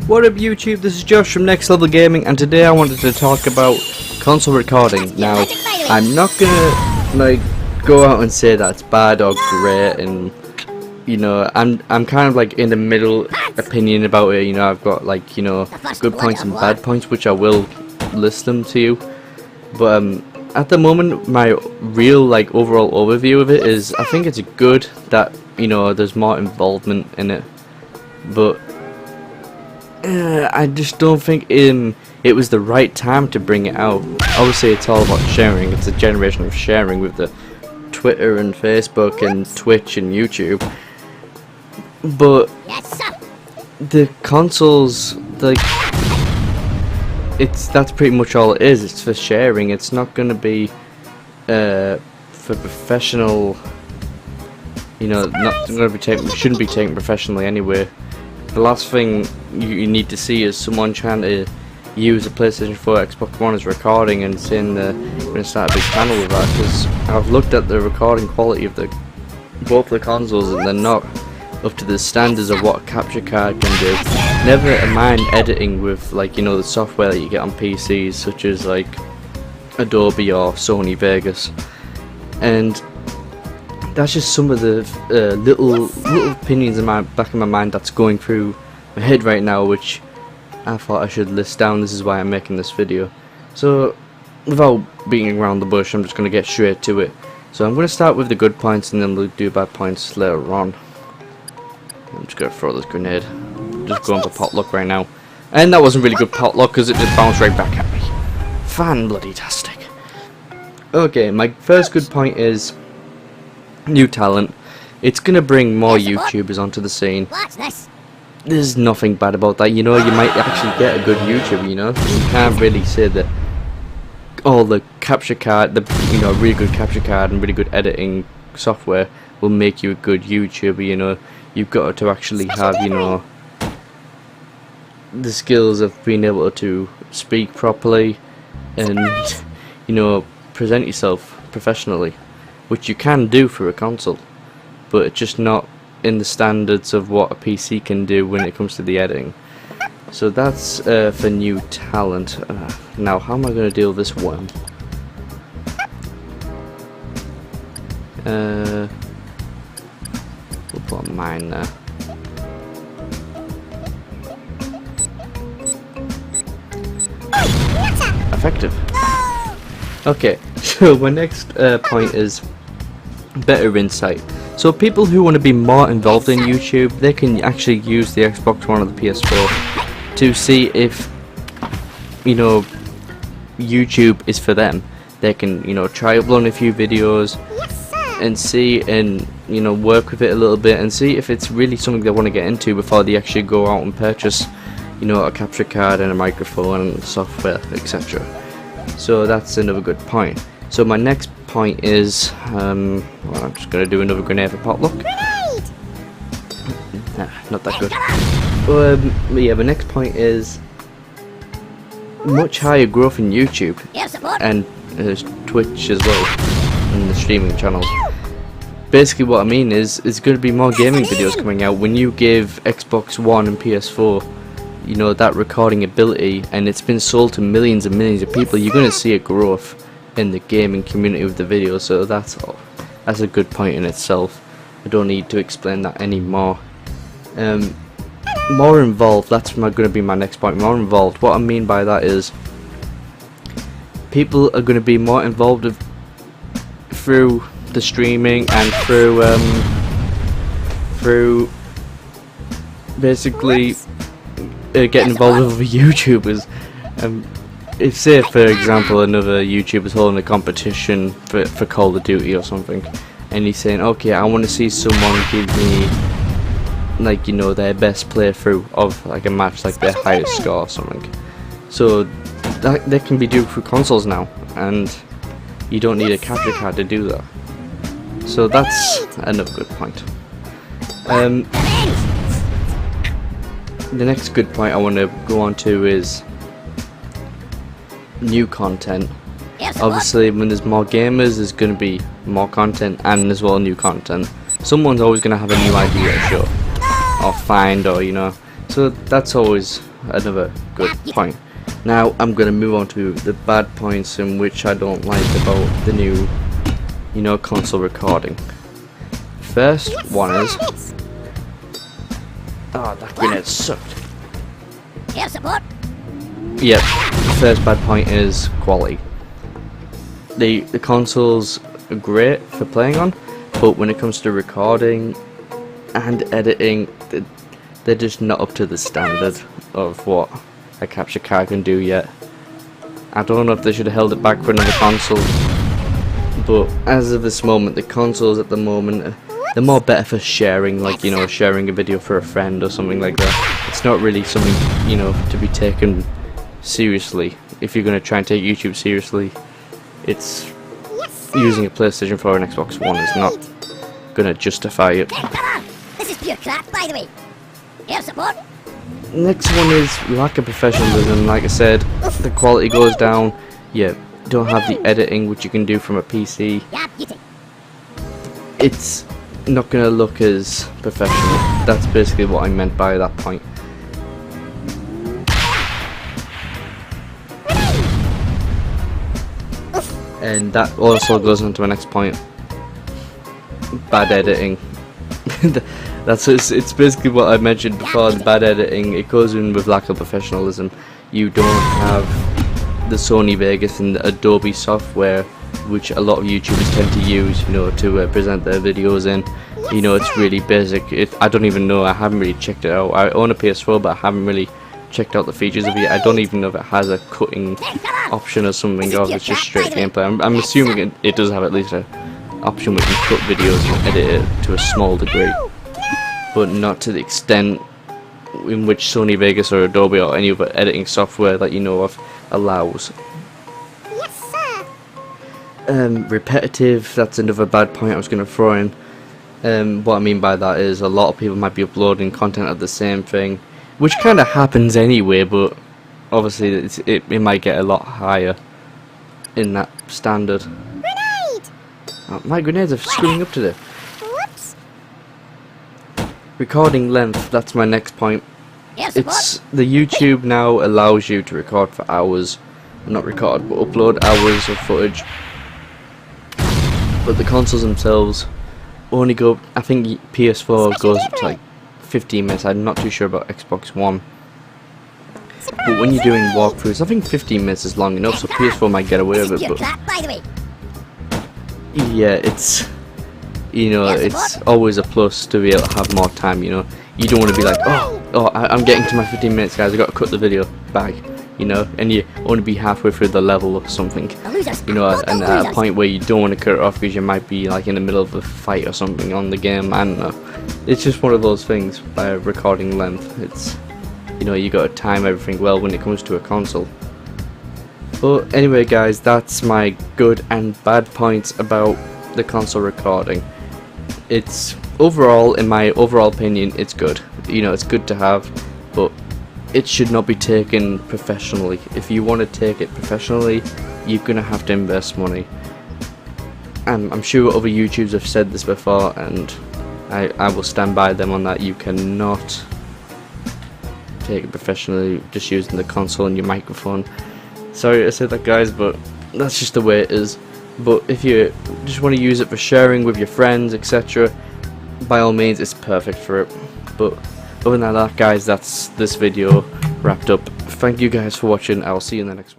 What up YouTube, this is Josh from Next Level Gaming, and today I wanted to talk about console recording. Now, I'm not gonna go out and say that's bad or great, and you know, I'm kind of like in the middle opinion about it. You know, I've got good points and bad points, which I will list them to you. But at the moment, my real overall overview of it is I think it's good that there's more involvement in it, but I just don't think it was the right time to bring it out. Obviously it's all about sharing, it's a generation of sharing with the Twitter and Facebook and Twitch and YouTube, but the consoles, that's pretty much all it is. It's for sharing. It's not going to be for professional, not going to be taken, shouldn't be taken professionally anyway. The last thing you need to see is someone trying to use a PlayStation 4, Xbox One as recording and saying they're going to start a big channel with that, because I've looked at the recording quality of both the consoles and they're not up to the standards of what a capture card can do. Never mind editing with the software that you get on PCs, such as Adobe or Sony Vegas, and that's just some of the little opinions in my back of my mind that's going through my head right now, which I thought I should list down. This is why I'm making this video. So without beating around the bush, I'm just going to get straight to it. So I'm going to start with the good points and then we'll do bad points later on. I'm just going to throw this grenade. Just going for potluck right now. And that wasn't really good potluck because it just bounced right back at me. Fan-bloody-tastic. Okay, my first good point is new talent. It's going to bring more YouTubers onto the scene. There's nothing bad about that. You might actually get a good YouTuber, You can't really say that all the capture card, really good capture card and really good editing software will make you a good YouTuber, You've got to actually have, the skills of being able to speak properly and, present yourself professionally, which you can do for a console, but it's just not in the standards of what a PC can do when it comes to the editing. So that's for new talent. Now, how am I going to deal with this worm? We'll put a mine there. Effective. Okay, so my next point is better insight. So people who want to be more involved in YouTube, they can actually use the Xbox One or the PS4 to see if YouTube is for them. They can try uploading a few videos and see and work with it a little bit and see if it's really something they want to get into before they actually go out and purchase a capture card and a microphone and software, etc. So that's another good point. So my next point is well, I'm just going to do another grenade for potluck. Not that good. But yeah, the next point is much higher growth in YouTube and Twitch as well, and the streaming channels. Basically what I mean is it's going to be more gaming videos coming out. When you give Xbox One and PS4 that recording ability, and it's been sold to millions and millions of people, you're going to see a growth in the gaming community with the videos. So that's a good point in itself. I don't need to explain that anymore. More involved, that's going to be my next point. More involved. What I mean by that is people are going to be more involved through the streaming and through basically getting involved with other YouTubers. If say for example another YouTuber's holding a competition for Call of Duty or something, and he's saying, okay, I want to see someone give me their best playthrough of a match, their highest score or something. So that can be done through consoles now, and you don't need a capture card to do that. So that's another good point. The next good point I want to go on to is new content. Obviously when there's more gamers, there's going to be more content and as well new content. Someone's always going to have a new idea to show or find, or so that's always another good point. Now I'm going to move on to the bad points in which I don't like about the new, console recording. First one is, that grenade sucked. Air support. Yep, the first bad point is quality. The consoles are great for playing on, but when it comes to recording and editing, they're just not up to the standard of what a capture card can do yet. I don't know if they should have held it back for another console, but as of this moment, the consoles at the moment, they're more better for sharing, like, sharing a video for a friend or something like that. It's not really something, to be taken seriously. If you're going to try and take YouTube seriously, it's using a PlayStation 4 and Xbox One is not going to justify it. This is pure crap, by the way. Air support. Next one is lack of professionalism. Like I said, the quality goes down. You don't have the editing which you can do from a PC. It's not going to look as professional. That's basically what I meant by that point. And that also goes on to my next point. Bad editing. It's basically what I mentioned before, the bad editing. It goes in with lack of professionalism. You don't have the Sony Vegas and the Adobe software, which a lot of YouTubers tend to use, to present their videos in. It's really basic. I don't even know, I haven't really checked it out. I own a PS4, but I haven't really checked out the features of it. I don't even know if it has a cutting option or something, or if it's just straight gameplay. I'm assuming it does have at least an option where you can cut videos and edit it to a small degree, but not to the extent in which Sony Vegas or Adobe or any other editing software that you know of allows. Yes, sir. Repetitive, that's another bad point I was going to throw in. What I mean by that is a lot of people might be uploading content of the same thing, which kind of happens anyway, but obviously it might get a lot higher in that standard. Grenade! Oh, my grenades are screwing up today. Whoops. Recording length, that's my next point. Air support. It's the YouTube now allows you to record for hours, not record, but upload hours of footage. But the consoles themselves only go, I think PS4 goes up to like 15 minutes. I'm not too sure about Xbox One. But when you're doing walkthroughs, I think 15 minutes is long enough, so PS4 might get away with it. But yeah, it's it's always a plus to be able to have more time. You don't want to be like, I'm getting to my 15 minutes, guys. I got to cut the video back. And you want to be halfway through the level or something. And at a point where you don't want to cut it off because you might be like in the middle of a fight or something on the game. I don't know. It's just one of those things by recording length. It's you got to time everything well when it comes to a console. But anyway, guys, that's my good and bad points about the console recording. It's overall, in my overall opinion, it's good. It's good to have, but it should not be taken professionally. If you want to take it professionally, you're gonna have to invest money. I'm sure other YouTubers have said this before, and I will stand by them on that. You cannot take it professionally just using the console and your microphone. Sorry to say that, guys, but that's just the way it is. But if you just want to use it for sharing with your friends, etc., by all means, it's perfect for it. But other than that, guys, that's this video wrapped up. Thank you guys for watching. I'll see you in the next one.